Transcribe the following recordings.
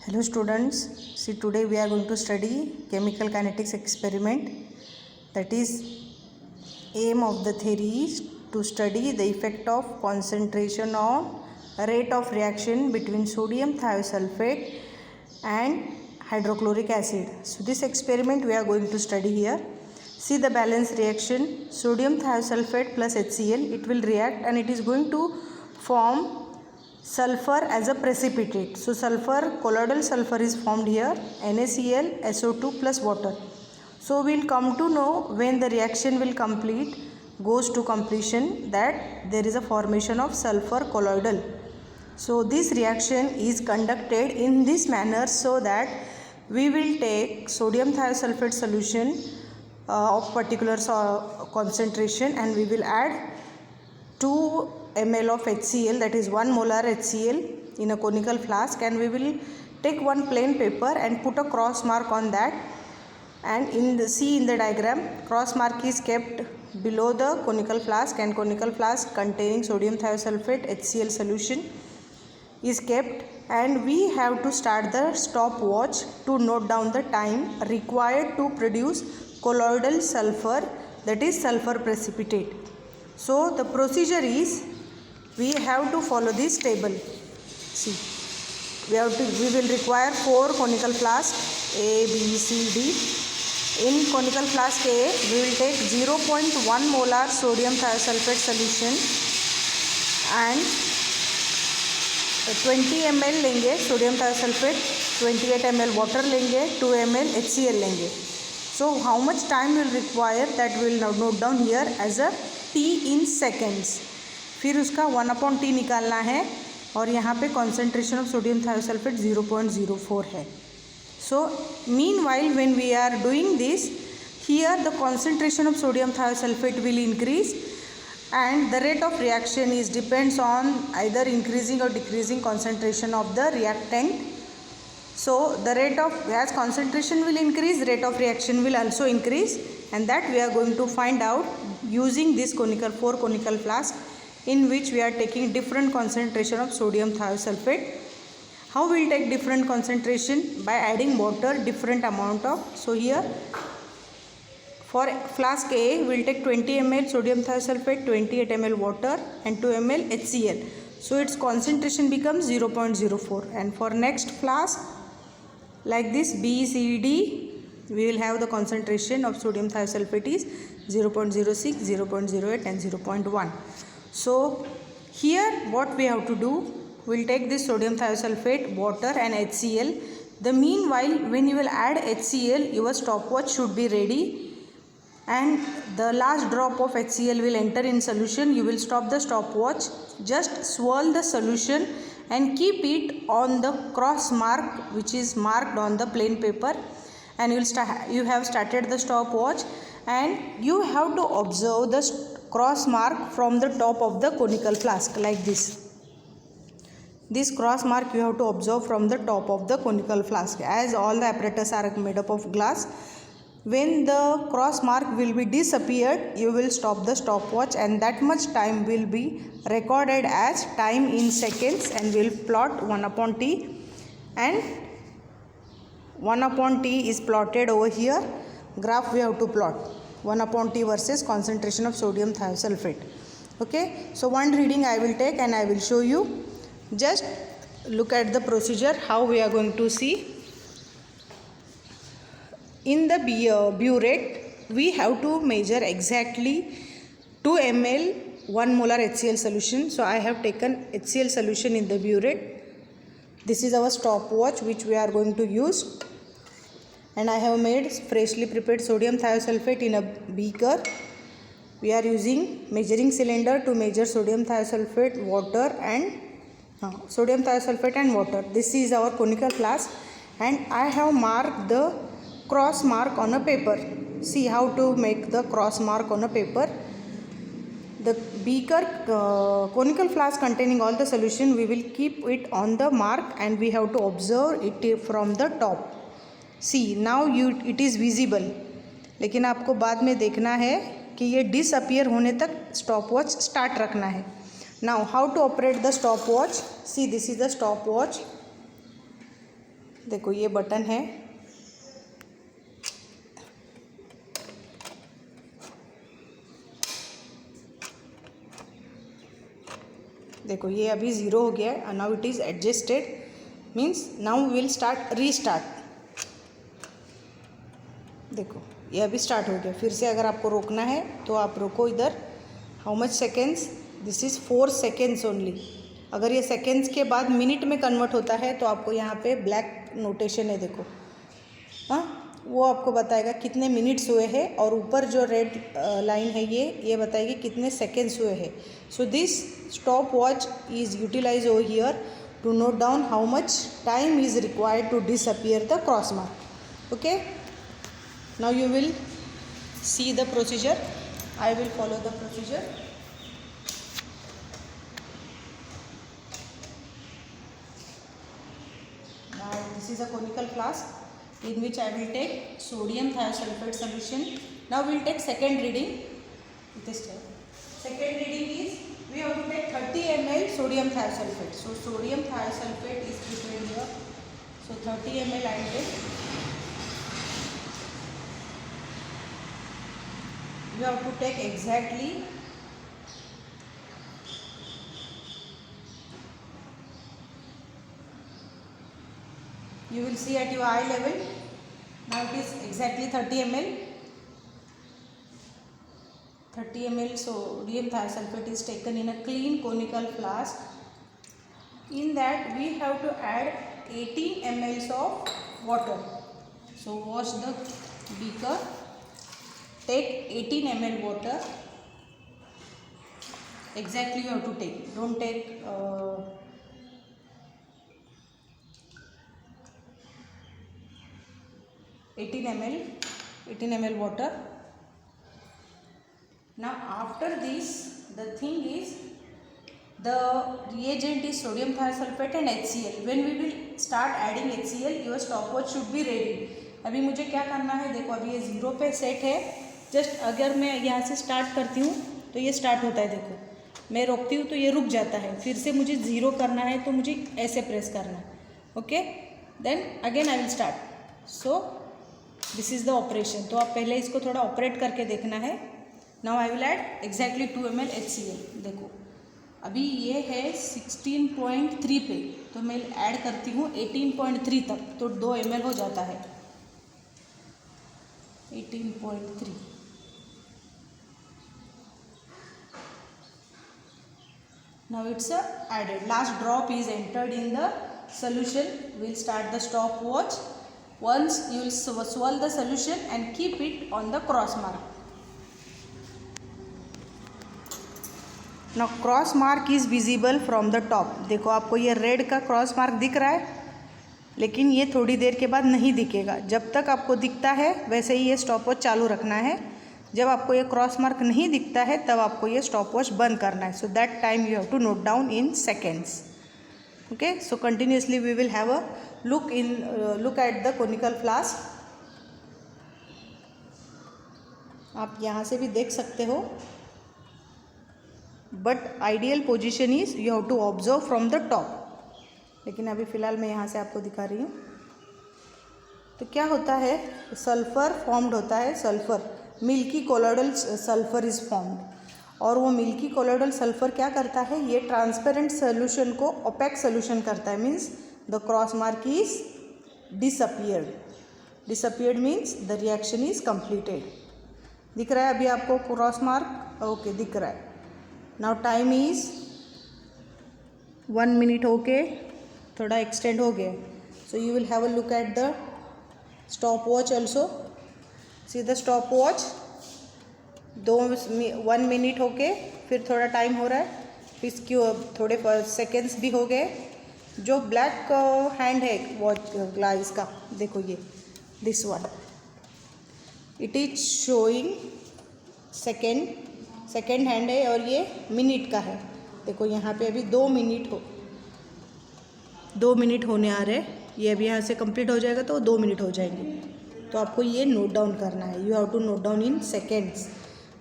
Hello students, see today we are going to study chemical kinetics experiment. That is, aim of the theory is to study the effect of concentration on rate of reaction between sodium thiosulfate and hydrochloric acid. So this experiment we are going to study here. See the balance reaction, sodium thiosulfate plus HCl, it will react and it is going to form sulfur as a precipitate. So sulfur, colloidal sulfur is formed here, NaCl, SO2 plus water. So we will come to know when the reaction will goes to completion, that there is a formation of sulfur colloidal. So this reaction is conducted in this manner, so that we will take sodium thiosulfate solution of particular concentration and we will add 2 ml of HCl, that is 1 molar HCl in a conical flask, and we will take one plain paper and put a cross mark on that, and in the diagram, cross mark is kept below the conical flask, and conical flask containing sodium thiosulfate HCl solution is kept, and we have to start the stopwatch to note down the time required to produce colloidal sulfur, that is sulfur precipitate. So the procedure is, we have to follow this table. See, we will require 4 conical flasks A, B, C, D. In conical flask A, we will take 0.1 molar sodium thiosulfate solution and 20 ml लेंगे sodium thiosulfate, 28 ml water लेंगे, 2 ml HCl लेंगे. So how much time will require, that we will note down here as a T in seconds. फिर उसका 1/T निकालना है और यहाँ पे concentration of sodium thiosulfate 0.04 है. So meanwhile when we are doing this, here the concentration of sodium thiosulfate will increase and the rate of reaction is depends on either increasing or decreasing concentration of the reactant. So the rate of, as concentration will increase, rate of reaction will also increase, and that we are going to find out using this 4 conical flask in which we are taking different concentration of sodium thiosulfate. How we will take different concentration? By adding water different amount of. So here for flask A we will take 20 ml sodium thiosulfate, 28 ml water and 2 ml HCl. So its concentration becomes 0.04, and for next flask like this B, C, D, we will have the concentration of sodium thiosulfate is 0.06, 0.08 and 0.1. So here what we have to do, we will take this sodium thiosulfate, water and HCl. The meanwhile when you will add HCl, your stopwatch should be ready, and the last drop of HCl will enter in solution. You will stop the stopwatch, just swirl the solution and keep it on the cross mark which is marked on the plain paper, and you have started the stopwatch, and you have to observe the cross mark from the top of the conical flask like this. This cross mark you have to observe from the top of the conical flask, as all the apparatus are made up of glass. When the cross mark will be disappeared, you will stop the stopwatch, and that much time will be recorded as time in seconds, and we will plot 1/T, and 1/T is plotted over here. Graph we have to plot 1/T versus concentration of sodium thiosulfate. Okay, so one reading I will take and I will show you. Just look at the procedure how we are going to see. In the burette, we have to measure exactly 2 ml 1 molar HCl solution. So I have taken HCl solution in the burette. This is our stopwatch which we are going to use, and I have made freshly prepared sodium thiosulfate in a beaker. We are using measuring cylinder to measure sodium thiosulfate, water and water. This is our conical flask, and I have marked the cross mark on a paper. See how to make the cross mark on a paper. The beaker, conical flask containing all the solution, we will keep it on the mark and we have to observe it from the top. See, now it is visible, लेकिन आपको बाद में देखना है कि ये disappear होने तक stopwatch start रखना है. Now how to operate the stopwatch? See, this is the stopwatch. देखो ये बटन है, देखो ये अभी 0 हो गया है। Now it is adjusted, means now we will start restart. देखो ये अभी स्टार्ट हो गया। फिर से अगर आपको रोकना है तो आप रोको इधर। How much seconds? This is 4 seconds only. अगर ये सेकेंड्स के बाद मिनट में कन्वर्ट होता है तो आपको यहाँ पे ब्लैक नोटेशन है, देखो हाँ, वो आपको बताएगा कितने मिनट्स हुए हैं, और ऊपर जो रेड लाइन है ये बताएगी कितने सेकेंड्स हुए हैं। So this stop watch is utilize over here to note down how much time is required to disappear the cross mark. Okay, now you will see the procedure. I will follow the procedure. Now this is a conical flask in which I will take sodium thiosulfate solution. Now we will take second reading. This time second reading is we have to take 30 ml sodium thiosulfate. So sodium thiosulfate is prepared here. So 30 ml I will take. You have to take exactly you will see at your eye level. Now it is exactly 30 ml. 30 ml sodium thiosulfate is taken in a clean conical flask. In that we have to add 18 ml of water. So wash the beaker. Take 18 ml water. Exactly you have to take. Don't take 18 ml water. Now after this, the thing is the reagent is sodium thiosulfate and HCl. When we will start adding HCl, your stopwatch should be ready. अभी मुझे क्या करना है, देखो अभी ये 0 पे set है। जस्ट अगर मैं यहाँ से स्टार्ट करती हूँ तो ये स्टार्ट होता है, देखो मैं रोकती हूँ तो ये रुक जाता है। फिर से मुझे 0 करना है तो मुझे ऐसे प्रेस करना है। Okay, then again I will start. So this is the operation. तो आप पहले इसको थोड़ा ऑपरेट करके देखना है। Now I will add exactly 2 ml HCl। देखो अभी ये है 16.3 पे, तो मैं ऐड करती हूँ 18.3 तक, तो 2 ml हो जाता है। 18.3। Now it's added. Last drop is entered in the solution. We'll start the stopwatch. Once you will swirl the solution and keep it on the cross mark. Now cross mark is visible from the top. देखो आपको ये red का cross mark दिख रहा है, लेकिन ये थोड़ी देर के बाद नहीं दिखेगा। जब तक आपको दिखता है वैसे ही ये स्टॉपवॉच चालू रखना है। जब आपको ये क्रॉस मार्क नहीं दिखता है तब आपको ये स्टॉपवॉच बंद करना है। So that time you have to note down in seconds. Okay, so continuously we will have a look at the conical flask. आप यहाँ से भी देख सकते हो, but ideal position is you have to observe from the top. लेकिन अभी फ़िलहाल मैं यहाँ से आपको दिखा रही हूँ। तो क्या होता है, सल्फ़र फॉर्म्ड होता है। Sulphur milky colloidal sulphur is formed, और वो मिल्की कोलोइडल सल्फ़र क्या करता है, ये ट्रांसपेरेंट सोल्यूशन को ओपेक सोल्यूशन करता है। Means the cross mark is disappeared. Disappeared means the reaction is completed. दिख रहा है अभी आपको क्रॉस मार्क? ओके, दिख रहा है। नाउ टाइम इज 1 minute होके थोड़ा एक्सटेंड हो गया। So you will have a look at the stop watch also. See the stop watch 1 minute होके फिर थोड़ा टाइम हो रहा है, फिर थोड़े सेकेंड्स भी हो गए। जो ब्लैक हैंड है वॉच ग्लास का, देखो ये this one, it is showing second hand है, और ये मिनट का है। देखो यहाँ पे अभी 2 मिनट होने आ रहे हैं। ये अभी यहाँ से कंप्लीट हो जाएगा तो 2 मिनट हो जाएंगे। तो आपको ये नोट डाउन करना है। You have to note down in seconds.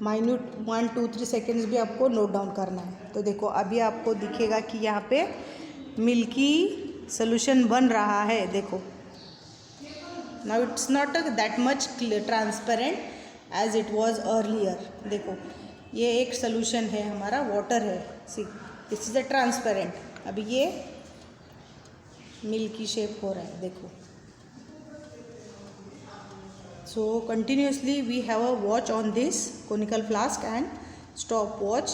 Minute 1, 2, 3 seconds भी आपको नोट डाउन करना है। तो देखो अभी आपको दिखेगा कि यहाँ पे मिल्की सोल्यूशन बन रहा है। देखो now it's not that much transparent as it was earlier. देखो ये एक सोल्यूशन है हमारा, वाटर है, see this is a transparent. अभी ये मिल्की शेप हो रहा है, देखो। So continuously we have a watch on this conical flask and stop watch।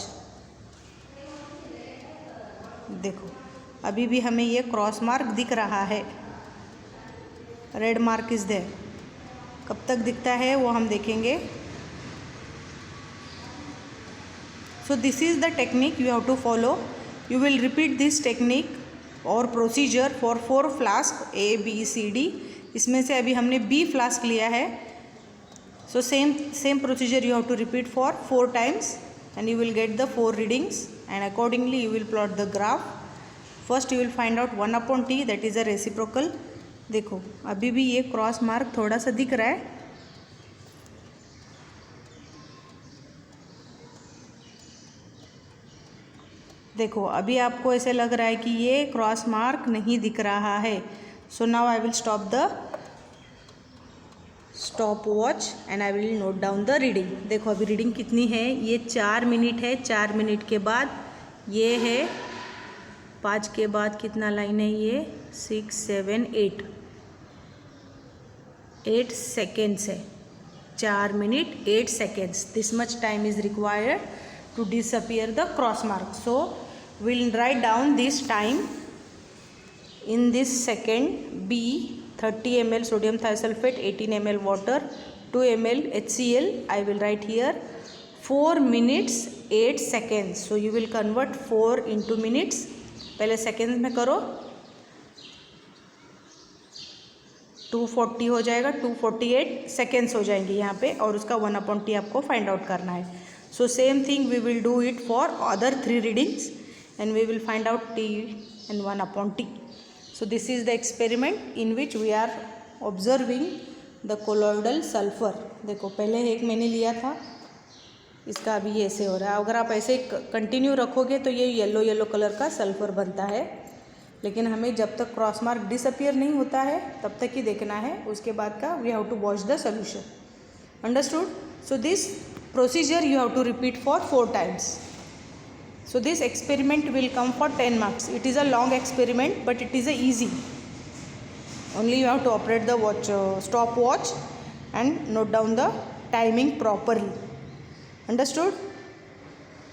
देखो अभी भी हमें ये क्रॉस मार्क दिख रहा है, रेड मार्क इज देयर। कब तक दिखता है वो हम देखेंगे। So this is the technique you have to follow. You will repeat this technique और procedure for 4 flask A, B, C, D। इसमें से अभी हमने B फ्लास्क लिया है। So same procedure you have to repeat for 4 times and you will get the 4 readings and accordingly you will plot the graph। First you will find out 1/T, that is a reciprocal। देखो अभी भी ये cross mark थोड़ा सा दिख रहा है। देखो अभी आपको ऐसे लग रहा है कि ये क्रॉस मार्क नहीं दिख रहा है। So now I will stop the stop watch and I will note down the reading. देखो अभी रीडिंग कितनी है, ये 4 मिनट है। 4 मिनट के बाद ये है 5 के बाद कितना लाइन है, ये 6, 7, 8 सेकेंड्स है। 4 minute 8 seconds, this much time is required to disappear the cross mark। So we'll write down this time in this second। B 30 ml sodium thiosulfate, 18 ml water, 2 ml HCl। I will write here 4 minutes 8 seconds। So you will convert 4 into minutes। पहले seconds में करो, 240 हो जाएगा, 248 seconds हो जाएंगे यहाँ पे, और उसका 1/T आपको फाइंड आउट करना है। So same thing we will do it for other 3 readings and we will find out T and 1/T। So this is the experiment in which we are observing the colloidal sulfur। देखो पहले एक मैंने लिया था, इसका अभी ये ऐसे हो रहा है। अगर आप ऐसे कंटिन्यू रखोगे तो ये येलो येलो कलर का सल्फर बनता है, लेकिन हमें जब तक क्रॉस मार्क डिसअपियर नहीं होता है तब तक ही देखना है। उसके बाद का we have to watch the solution. Understood? So this procedure you have to repeat for 4 times। So this experiment will come for 10 marks। It is a long experiment but it is a easy, only you have to operate the watch, stop watch and note down the timing properly। Understood?